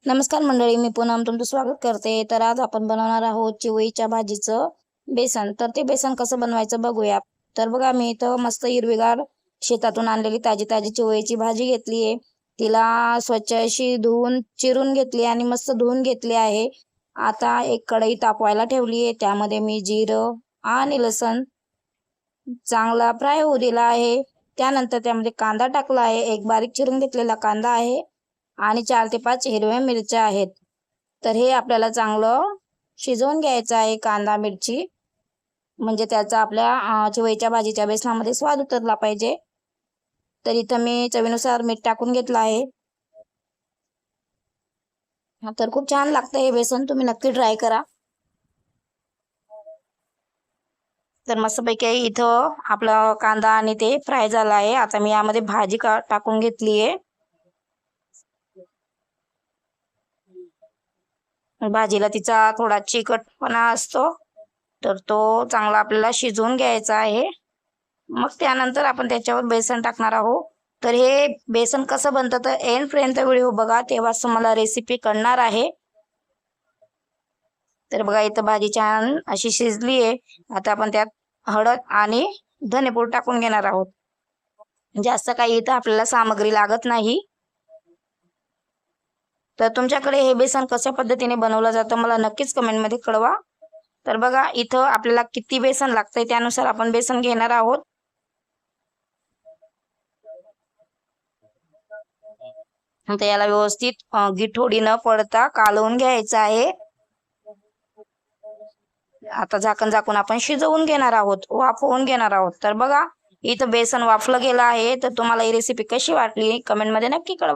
नमस्कार मंडळी, मी पूनम तुमचं स्वागत करते। तर आज आपण बनवणार आहोत चिवईच्या भाजीचं बेसन। तर ते बेसन कसं बनवायचं बघूया। तर बघा, मी इथं मस्त हिरवीगार शेतातून आणलेली ताजी ताजी चिवईची भाजी घेतली आहे। तिला स्वच्छ अशी धुवून चिरून घेतली आणि मस्त धुवून घेतली आहे। आता एक कढई तापवायला ठेवली आहे, त्यामध्ये मी जिरं आणि लसूण चांगला फ्राय होऊ दिला आहे। त्यानंतर त्यामध्ये कांदा टाकला आहे, एक बारीक चिरून घेतलेला कांदा आहे आणि 4 ते 5 हिरव्या मिरच्या आहेत। तर हे आपल्याला चांगलं शिजवून घ्यायचं आहे कांदा मिरची, म्हणजे त्याचा आपल्या चिवईच्या भाजीच्या बेसनामध्ये स्वाद उतरला पाहिजे। तर इथं मी चवीनुसार मीठ टाकून घेतलं आहे। तर खूप छान लागतं हे बेसन, तुम्ही नक्की ट्राय करा। तर मस्तपैकी इथं आपला कांदा आणि ते फ्राय झाला आहे। आता मी यामध्ये भाजी टाकून घेतली आहे। भाजीला तिचा थोडा चिकटपणा असतो, तर तो चांगला आपल्याला शिजवून घ्यायचा आहे। मग त्यानंतर आपण त्याच्यावर बेसन टाकणार आहोत। तर हे बेसन कसं बनतं तर एंड पर्यंत व्हिडिओ बघा, तेव्हाच तुम्हाला रेसिपी कळणार आहे। तर बघा, इथं भाजी छान अशी शिजली आहे। आता आपण त्यात हळद आणि धनेपूड टाकून घेणार आहोत। जास्त काही इथं आपल्याला सामग्री लागत नाही। तर तुमच्याकडे हे बेसन कशा पद्धतीने बनवलं जातं मला नक्कीच कमेंटमध्ये कळवा। तर बघा, इथं आपल्याला किती बेसन लागतंय त्यानुसार आपण बेसन घेणार आहोत। आता याला व्यवस्थित गिठोडी न पडता कालवून घ्यायचं आहे। आता झाकण आपण शिजवून घेणार आहोत, वाफवून घेणार आहोत। तर बघा, इथं बेसन वाफलं गेलं आहे। तर तुम्हाला ही रेसिपी कशी वाटली कमेंटमध्ये नक्की कळवा।